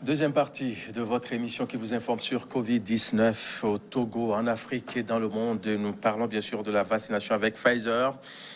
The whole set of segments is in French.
Deuxième partie de votre émission qui vous informe sur Covid-19 au Togo, en Afrique et dans le monde. Nous parlons bien sûr de la vaccination avec Pfizer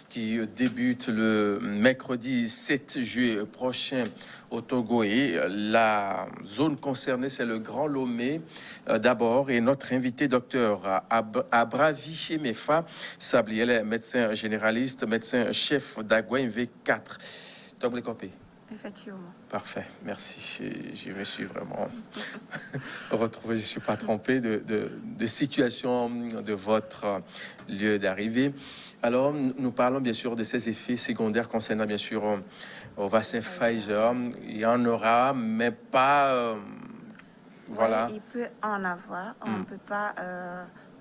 qui débute le mercredi 7 juillet prochain au Togo. Et la zone concernée, c'est le Grand Lomé d'abord. Et notre invité, docteur Abravi Mefa Sabli, elle est médecin généraliste, médecin-chef d'Agouin V4. Togo Copé. Effectivement. Parfait, merci. Je me suis vraiment retrouvé, je ne suis pas trompé de situation de votre lieu d'arrivée. Alors, nous parlons bien sûr de ces effets secondaires concernant bien sûr au vaccin Pfizer. Il y en aura, mais pas... voilà. Ouais, il peut en avoir. On ne peut pas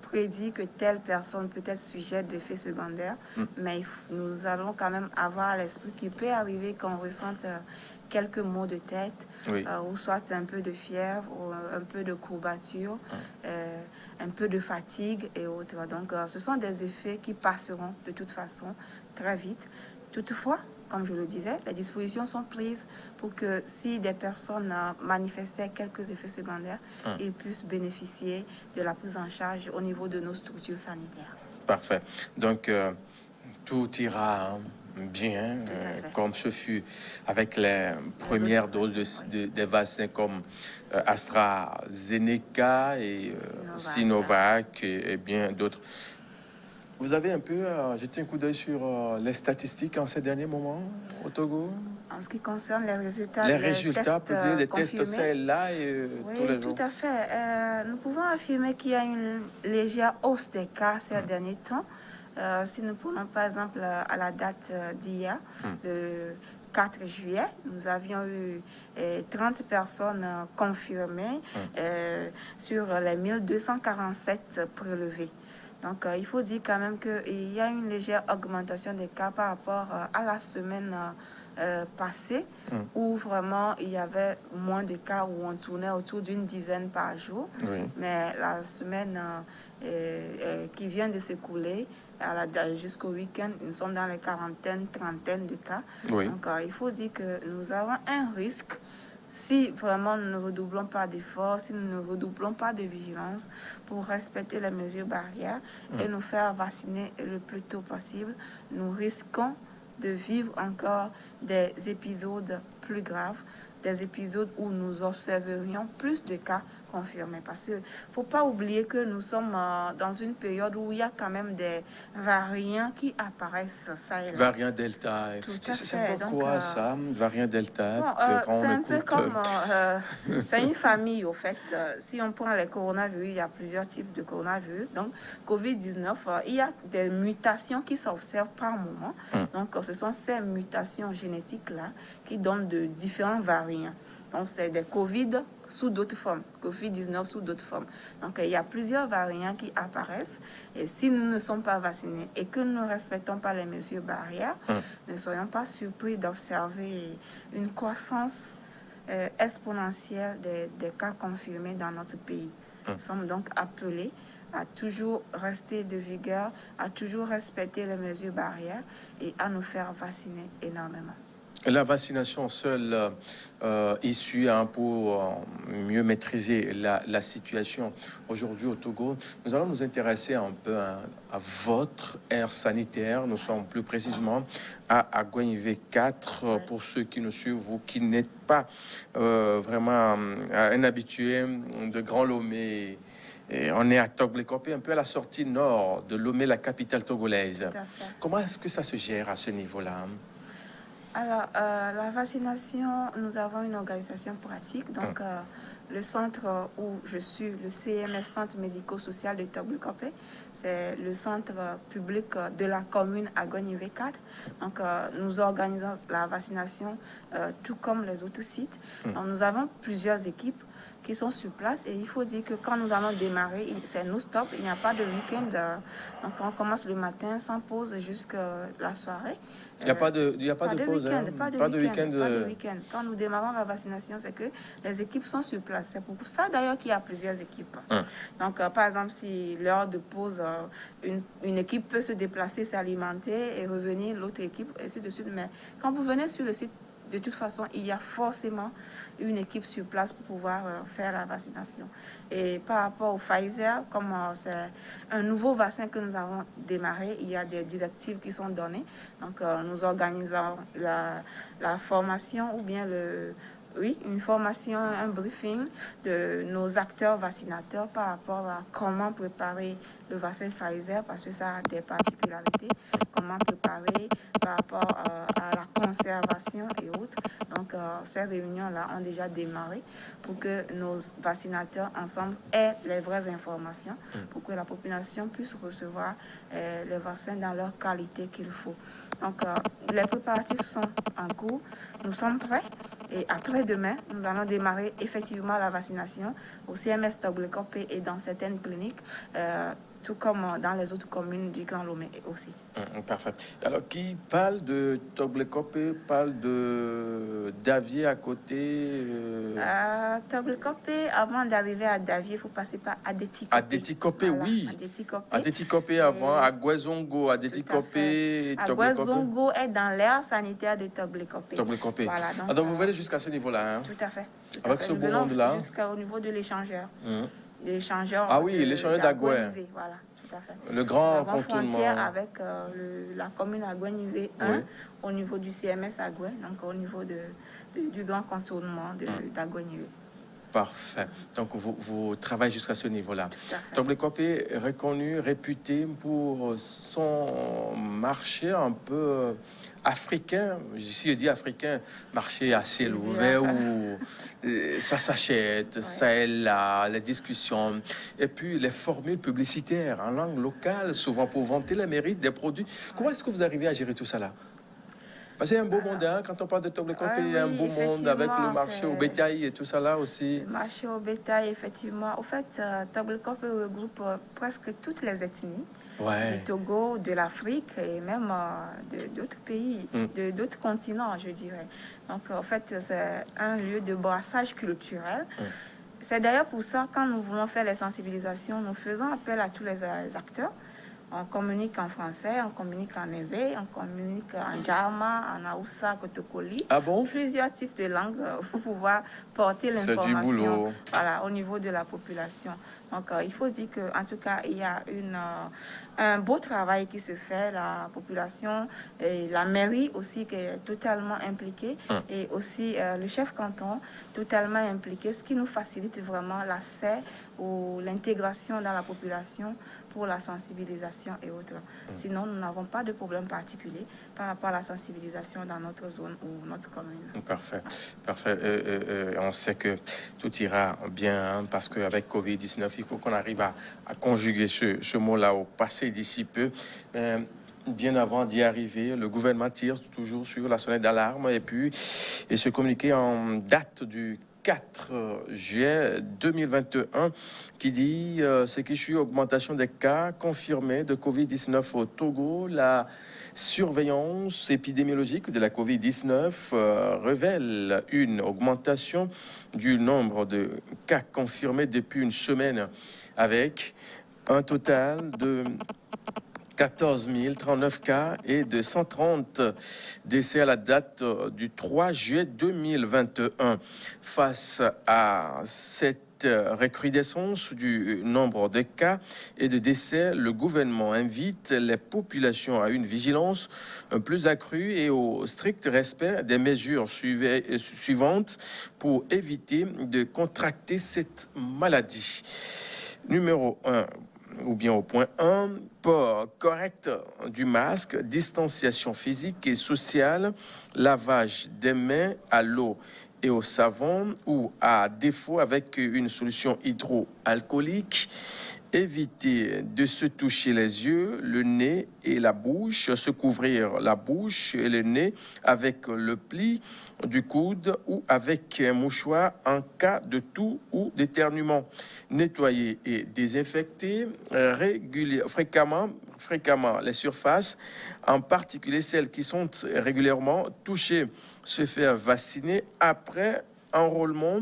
prédire que telle personne peut être sujette d'effets secondaires, mais nous allons quand même avoir à l'esprit qu'il peut arriver qu'on ressente quelques maux de tête, ou soit un peu de fièvre, ou un peu de courbature, un peu de fatigue et autres. Donc, ce sont des effets qui passeront de toute façon très vite. Toutefois, comme je le disais, les dispositions sont prises pour que si des personnes manifestaient quelques effets secondaires, ils puissent bénéficier de la prise en charge au niveau de nos structures sanitaires. Parfait. Donc, tout ira bien, comme ce fut avec les premières doses des vaccins comme AstraZeneca et Sinovac et bien d'autres. Vous avez un peu jeté un coup d'œil sur les statistiques en ces derniers moments au Togo? En ce qui concerne les résultats, publiés des tests celles-là et tous les jours. Oui, tout à fait. Nous pouvons affirmer qu'il y a une légère hausse des cas ces derniers temps. Si nous prenons par exemple à la date d'hier, le 4 juillet, nous avions eu 30 personnes confirmées sur les 1247 prélevés. Donc, il faut dire quand même qu'il y a une légère augmentation des cas par rapport à la semaine passée, où vraiment il y avait moins de cas, où on tournait autour d'une dizaine par jour. Mais la semaine qui vient de s'écouler, jusqu'au week-end, nous sommes dans les quarantaines, trentaines de cas. Donc, il faut dire que nous avons un risque si vraiment nous ne redoublons pas d'efforts, si nous ne redoublons pas de vigilance pour respecter les mesures barrières et nous faire vacciner le plus tôt possible, nous risquons de vivre encore des épisodes plus graves, des épisodes où nous observerions plus de cas confirmés. Parce qu'il ne faut pas oublier que nous sommes dans une période où il y a quand même des variants qui apparaissent, ça et là. Variant Delta. C'est pourquoi ça, variant Delta? C'est un peu comme... c'est une famille, au fait. Si on prend les coronavirus, il y a plusieurs types de coronavirus. Donc, Covid-19, il y a des mutations qui s'observent par moment. Donc, ce sont ces mutations génétiques-là qui donnent de différents variants. Donc, c'est des COVID sous d'autres formes, COVID-19 sous d'autres formes. Donc, il y a plusieurs variants qui apparaissent. Et si nous ne sommes pas vaccinés et que nous ne respectons pas les mesures barrières, ne soyons pas surpris d'observer une croissance exponentielle des cas confirmés dans notre pays. Nous sommes donc appelés à toujours rester de vigueur, à toujours respecter les mesures barrières et à nous faire vacciner énormément. La vaccination seule issue pour mieux maîtriser la situation aujourd'hui au Togo. Nous allons nous intéresser un peu à votre ère sanitaire. Nous sommes plus précisément à Agouin V4. Pour ceux qui nous suivent, vous qui n'êtes pas vraiment un habitué de Grand Lomé. Et on est à Togblekopé, un peu à la sortie nord de Lomé, la capitale togolaise. Comment est-ce que ça se gère à ce niveau-là? Alors, la vaccination, nous avons une organisation pratique. Donc, le centre où je suis, le CMS, Centre médico-social de Togblekopé, c'est le centre public de la commune Agouin V4. Donc, nous organisons la vaccination tout comme les autres sites. Donc, nous avons plusieurs équipes qui sont sur place et il faut dire que quand nous allons démarrer, c'est non-stop, il n'y a pas de week-end. Donc, on commence le matin sans pause jusqu'à la soirée. Il n'y a pas de pause, pas de week-end. Quand nous démarrons la vaccination, c'est que les équipes sont sur place. C'est pour ça d'ailleurs qu'il y a plusieurs équipes. Donc, par exemple, si l'heure de pause, une équipe peut se déplacer, s'alimenter et revenir, l'autre équipe, et ainsi de suite. Mais quand vous venez sur le site de toute façon, il y a forcément une équipe sur place pour pouvoir faire la vaccination. Et par rapport au Pfizer, comme c'est un nouveau vaccin que nous avons démarré, il y a des directives qui sont données. Donc, nous organisons la formation ou bien une formation, un briefing de nos acteurs vaccinateurs par rapport à comment préparer le vaccin Pfizer, parce que ça a des particularités, comment préparer par rapport à la conservation et autres. Donc, ces réunions-là ont déjà démarré pour que nos vaccinateurs ensemble aient les vraies informations pour que la population puisse recevoir les vaccins dans leur qualité qu'il faut. Donc, les préparatifs sont en cours. Nous sommes prêts. Et après-demain, nous allons démarrer effectivement la vaccination au CMS Togolekopé et dans certaines cliniques, tout comme dans les autres communes du Grand Lomé aussi. Parfait. Alors, qui parle de Togolekopé parle de Davier à côté Togolekopé, avant d'arriver à Davier, il faut passer par Adétikopé. Adétikopé, voilà, oui. Adétikopé. Adétikopé avant, Agouezongo, Adétikopé, Agouezongo est dans l'aire sanitaire de Togolekopé. Togolekopé. Voilà, donc vous venez jusqu'à ce niveau-là. Hein? Tout à fait. Avec ce beau monde-là. Jusqu'au niveau de l'échangeur. L'échangeur. Ah oui, l'échangeur d'Agoué. Voilà. Tout à fait. Le grand contournement. Frontière avec la commune Agoué-Nivé 1 au niveau du CMS Agoué, donc au niveau du grand contournement d'Agoué-Nivé. Parfait. Donc, vous travaillez jusqu'à ce niveau-là. Togolekopé est reconnu, réputé pour son marché un peu africain. Si je dis africain, marché à ciel ouvert où ça s'achète, ça est là, les discussions. Et puis, les formules publicitaires en langue locale, souvent pour vanter les mérites des produits. Comment est-ce que vous arrivez à gérer tout ça là? Parce qu'il y a un beau monde, hein, quand on parle de Togolekopé, il y a un beau monde avec le marché au bétail et tout ça là aussi. Le marché au bétail, effectivement. Au fait, Togolekopé regroupe presque toutes les ethnies du Togo, de l'Afrique et même d'autres pays, d'autres continents, je dirais. Donc, en fait, c'est un lieu de brassage culturel. C'est d'ailleurs pour ça, quand nous voulons faire les sensibilisations, nous faisons appel à tous les acteurs. On communique en français, on communique en éveil, on communique en djarma, en aoussa, kotokoli. Ah bon? Plusieurs types de langues pour pouvoir porter l'information au niveau de la population. Donc, il faut dire qu'en tout cas, il y a un beau travail qui se fait. La population et la mairie aussi qui est totalement impliquée et aussi le chef canton totalement impliqué, ce qui nous facilite vraiment l'accès ou l'intégration dans la population pour la sensibilisation et autres. Sinon, nous n'avons pas de problème particulier par rapport à la sensibilisation dans notre zone ou notre commune. Parfait. Parfait. On sait que tout ira bien parce qu'avec Covid-19, il faut qu'on arrive à conjuguer ce mot-là au passé d'ici peu. Bien avant d'y arriver, le gouvernement tire toujours sur la sonnette d'alarme et ce communiqué en date du 4 juillet 2021 qui dit ce qui suit augmentation des cas confirmés de Covid-19 au Togo. La surveillance épidémiologique de la Covid-19 révèle une augmentation du nombre de cas confirmés depuis une semaine avec un total de 14 039 cas et de 130 décès à la date du 3 juillet 2021. Face à cette recrudescence du nombre de cas et de décès, le gouvernement invite les populations à une vigilance plus accrue et au strict respect des mesures suivantes pour éviter de contracter cette maladie. Numéro 1. Ou bien au point 1, port correct du masque, distanciation physique et sociale, lavage des mains à l'eau et au savon ou à défaut avec une solution hydroalcoolique. Éviter de se toucher les yeux, le nez et la bouche, se couvrir la bouche et le nez avec le pli du coude ou avec un mouchoir en cas de toux ou d'éternuement. Nettoyer et désinfecter fréquemment les surfaces, en particulier celles qui sont régulièrement touchées. Se faire vacciner après enrôlement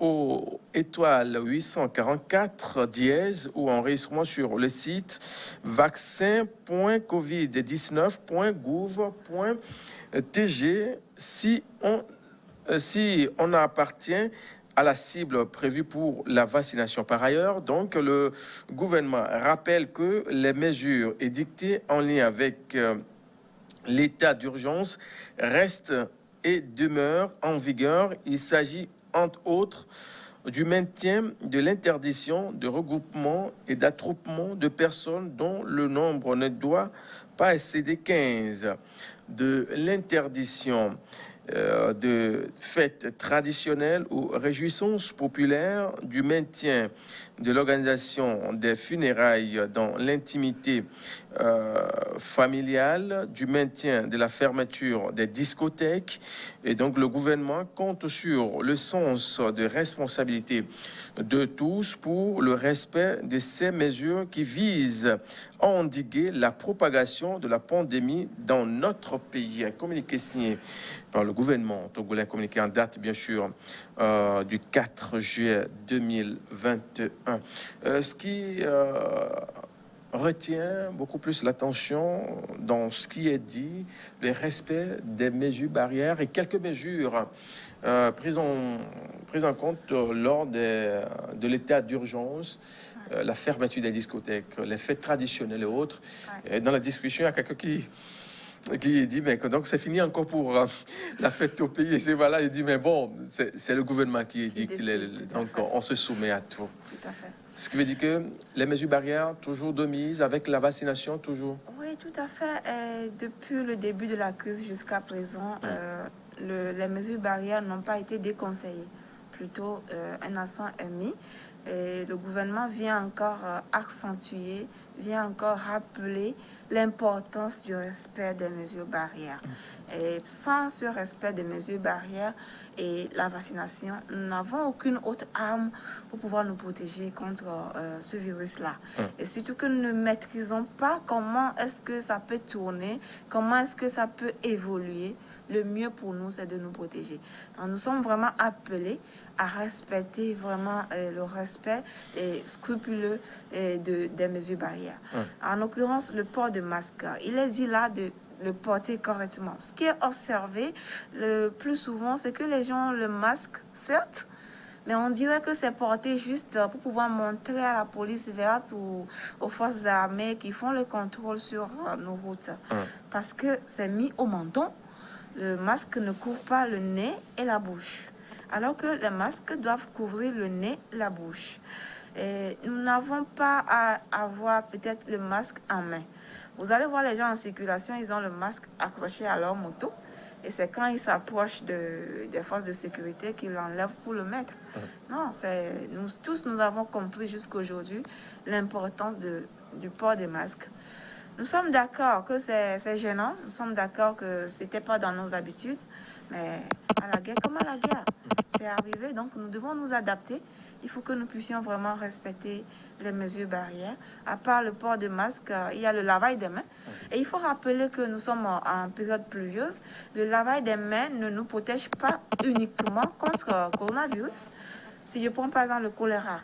au étoile 844 dièse ou enregistrement sur le site vaccin.covid19.gouv.fr. TG si on appartient à la cible prévue pour la vaccination. Par ailleurs, donc, le gouvernement rappelle que les mesures édictées en lien avec l'état d'urgence restent et demeurent en vigueur. Il s'agit, entre autres, du maintien de l'interdiction de regroupement et d'attroupement de personnes dont le nombre ne doit pas excéder 15, de l'interdiction de fêtes traditionnelles ou réjouissances populaires, du maintien de l'organisation des funérailles dans l'intimité familiale, du maintien de la fermeture des discothèques. Et donc le gouvernement compte sur le sens de responsabilité de tous pour le respect de ces mesures qui visent à endiguer la propagation de la pandémie dans notre pays. Un communiqué signé par le gouvernement togolais, communiqué en date bien sûr du 4 juillet 2021. Ce qui retient beaucoup plus l'attention dans ce qui est dit, le respect des mesures barrières et quelques mesures prises en compte lors de l'état d'urgence, la fermeture des discothèques, les fêtes traditionnelles et autres. Et dans la discussion, il y a quelqu'un qui dit mais donc c'est fini encore pour la fête au pays. Et c'est voilà, il dit mais bon, c'est le gouvernement qui édicte, donc on se soumet à tout. Tout à fait. Ce qui veut dire que les mesures barrières toujours de mise avec la vaccination toujours. Oui, tout à fait. Et depuis le début de la crise jusqu'à présent, les mesures barrières n'ont pas été déconseillées. Plutôt, un accent est mis. Et le gouvernement vient encore accentuer, vient encore rappeler l'importance du respect des mesures barrières. Et sans ce respect des mesures barrières et la vaccination, nous n'avons aucune autre arme pour pouvoir nous protéger contre ce virus-là. Et surtout que nous ne maîtrisons pas comment est-ce que ça peut tourner, comment est-ce que ça peut évoluer. Le mieux pour nous, c'est de nous protéger. Donc, nous sommes vraiment appelés à respecter vraiment le respect scrupuleux des mesures barrières. En l'occurrence, le port de masque, il est dit là de le porter correctement. Ce qui est observé le plus souvent, c'est que les gens ont le masque, certes, mais on dirait que c'est porté juste pour pouvoir montrer à la police verte ou aux forces armées qui font le contrôle sur nos routes. Parce que c'est mis au menton. Le masque ne couvre pas le nez et la bouche, alors que les masques doivent couvrir le nez et la bouche. Et nous n'avons pas à avoir peut-être le masque en main. Vous allez voir les gens en circulation, ils ont le masque accroché à leur moto. Et c'est quand ils s'approchent des forces de sécurité qu'ils l'enlèvent pour le mettre. Non, nous tous, nous avons compris jusqu'aujourd'hui l'importance du port des masques. Nous sommes d'accord que c'est gênant. Nous sommes d'accord que ce n'était pas dans nos habitudes. Mais à la guerre, comme à la guerre, c'est arrivé. Donc, nous devons nous adapter. Il faut que nous puissions vraiment respecter les mesures barrières. À part le port de masque, il y a le lavage des mains. Et il faut rappeler que nous sommes en période pluvieuse. Le lavage des mains ne nous protège pas uniquement contre le coronavirus. Si je prends par exemple le choléra,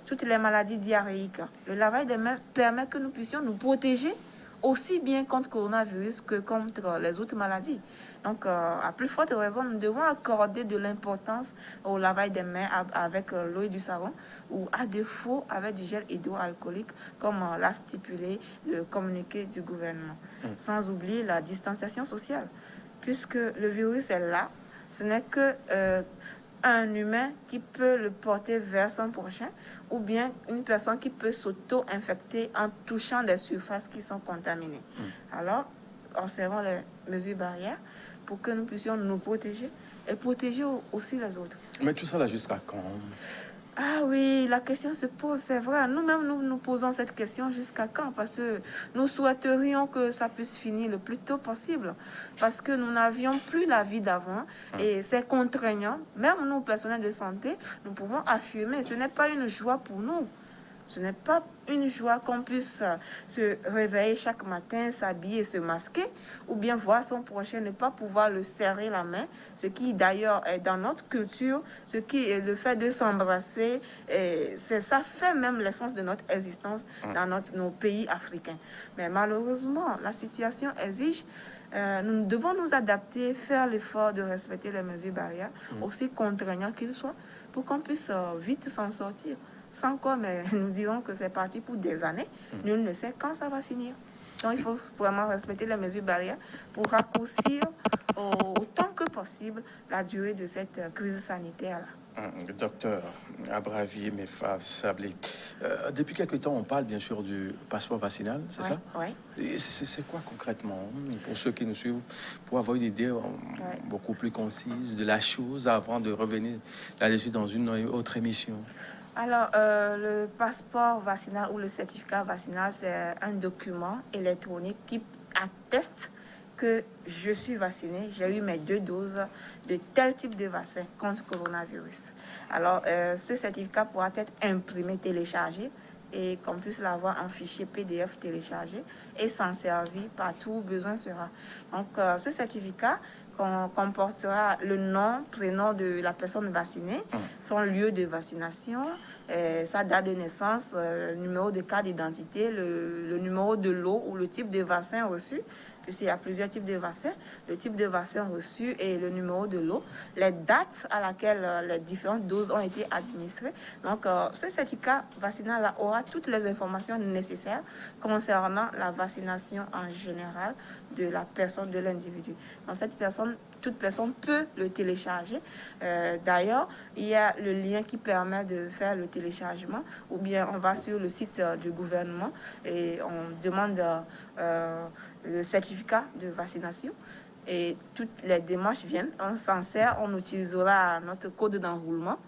toutes les maladies diarrhéiques, le lavage des mains permet que nous puissions nous protéger aussi bien contre le coronavirus que contre les autres maladies. Donc, à plus forte raison, nous devons accorder de l'importance au lavage des mains avec l'eau et du savon ou à défaut avec du gel hydroalcoolique, comme l'a stipulé le communiqué du gouvernement. Sans oublier la distanciation sociale, puisque le virus est là, ce n'est que un humain qui peut le porter vers son prochain ou bien une personne qui peut s'auto-infecter en touchant des surfaces qui sont contaminées. Alors, observons les mesures barrières pour que nous puissions nous protéger et protéger aussi les autres. Mais tout ça là jusqu'à quand? Ah oui, la question se pose, c'est vrai. Nous-mêmes, nous posons cette question jusqu'à quand? Parce que nous souhaiterions que ça puisse finir le plus tôt possible. Parce que nous n'avions plus la vie d'avant et c'est contraignant. Même nous, personnels de santé, nous pouvons affirmer, ce n'est pas une joie pour nous. Ce n'est pas une joie qu'on puisse se réveiller chaque matin, s'habiller, se masquer, ou bien voir son prochain, ne pas pouvoir le serrer la main, ce qui d'ailleurs est dans notre culture, ce qui est le fait de s'embrasser, ça fait même l'essence de notre existence dans nos pays africains. Mais malheureusement, la situation exige nous devons nous adapter, faire l'effort de respecter les mesures barrières, aussi contraignants qu'ils soient, pour qu'on puisse vite s'en sortir. Sans quoi, mais nous dirons que c'est parti pour des années. Nul ne sait quand ça va finir. Donc, il faut vraiment respecter les mesures barrières pour raccourcir autant que possible la durée de cette crise sanitaire-là. Docteur Abravi Mefa Sablé, depuis quelque temps, on parle bien sûr du passeport vaccinal, c'est ça? Oui. C'est quoi concrètement, pour ceux qui nous suivent, pour avoir une idée beaucoup plus concise de la chose avant de revenir là-dessus dans une autre émission? Alors, le passeport vaccinal ou le certificat vaccinal, c'est un document électronique qui atteste que je suis vaccinée, j'ai eu mes 2 doses de tel type de vaccin contre le coronavirus. Alors, ce certificat pourra être imprimé, téléchargé, et qu'on puisse l'avoir en fichier PDF téléchargé et s'en servir partout où besoin sera. Donc, ce certificat comportera le nom, prénom de la personne vaccinée, son lieu de vaccination, sa date de naissance, le numéro de carte d'identité, le numéro de lot ou le type de vaccin reçu, puisqu'il y a plusieurs types de vaccins, le type de vaccin reçu et le numéro de lot, les dates à laquelle les différentes doses ont été administrées. Donc, ce certificat vaccinal aura toutes les informations nécessaires concernant la vaccination en général de la personne, de l'individu. Donc, toute personne peut le télécharger. D'ailleurs, il y a le lien qui permet de faire le téléchargement, ou bien on va sur le site du gouvernement et on demande le certificat de vaccination. Et toutes les démarches viennent, on s'en sert, on utilisera notre code d'enroulement.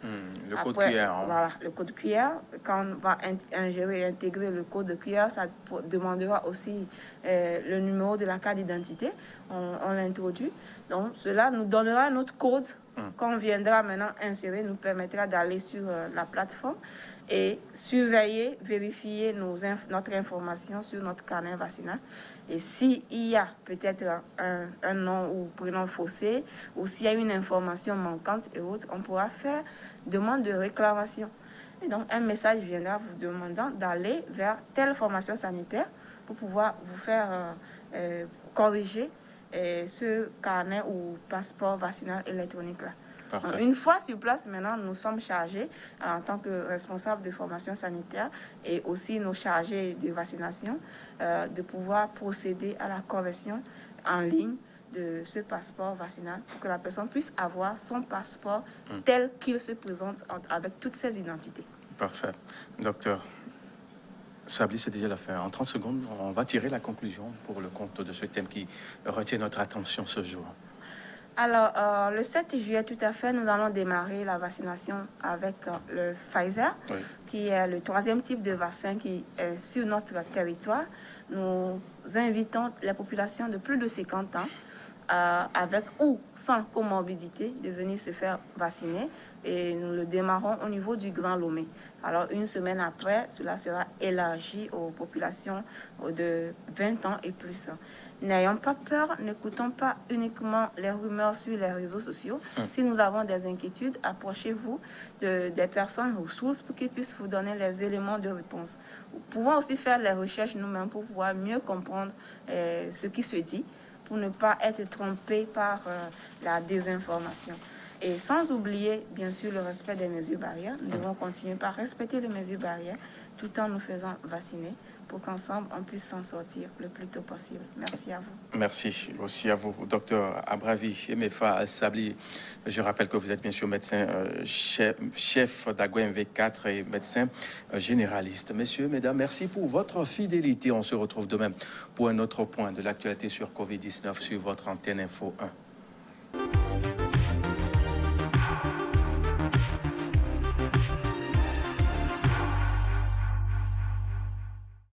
Le code QR. Voilà, le code QR. Quand on va ingérer et intégrer le code QR, ça demandera aussi le numéro de la carte d'identité. On l'introduit. Donc, cela nous donnera notre code qu'on viendra maintenant insérer, nous permettra d'aller sur la plateforme et surveiller, vérifier notre information sur notre carnet vaccinal. Et s'il y a peut-être un nom ou prénom faussé, ou s'il y a une information manquante et autres, on pourra faire demande de réclamation. Et donc, un message viendra vous demandant d'aller vers telle formation sanitaire pour pouvoir vous faire corriger ce carnet ou passeport vaccinal électronique-là. Une fois sur place, maintenant, nous sommes chargés en tant que responsables de formation sanitaire et aussi nos chargés de vaccination de pouvoir procéder à la correction en ligne de ce passeport vaccinal pour que la personne puisse avoir son passeport tel qu'il se présente avec toutes ses identités. Parfait. Docteur Sabli, c'est déjà la fin. En 30 secondes, on va tirer la conclusion pour le compte de ce thème qui retient notre attention ce jour. Alors, le 7 juillet, tout à fait, nous allons démarrer la vaccination avec le Pfizer, qui est le 3e type de vaccin qui est sur notre territoire. Nous invitons les populations de plus de 50 ans, avec ou sans comorbidité, de venir se faire vacciner. Et nous le démarrons au niveau du Grand Lomé. Alors, une semaine après, cela sera élargi aux populations de 20 ans et plus. N'ayons pas peur, n'écoutons pas uniquement les rumeurs sur les réseaux sociaux. Si nous avons des inquiétudes, approchez-vous des personnes ressources pour qu'ils puissent vous donner les éléments de réponse. Nous pouvons aussi faire les recherches nous-mêmes pour pouvoir mieux comprendre ce qui se dit, pour ne pas être trompés par la désinformation. Et sans oublier, bien sûr, le respect des mesures barrières. Nous devons continuer par respecter les mesures barrières tout en nous faisant vacciner pour qu'ensemble, on puisse s'en sortir le plus tôt possible. Merci à vous. Merci aussi à vous, docteur Abravi Mefa Sabli. Je rappelle que vous êtes bien sûr médecin chef d'Agua MV4 et médecin généraliste. Messieurs, mesdames, merci pour votre fidélité. On se retrouve demain pour un autre point de l'actualité sur Covid-19 sur votre antenne Info 1.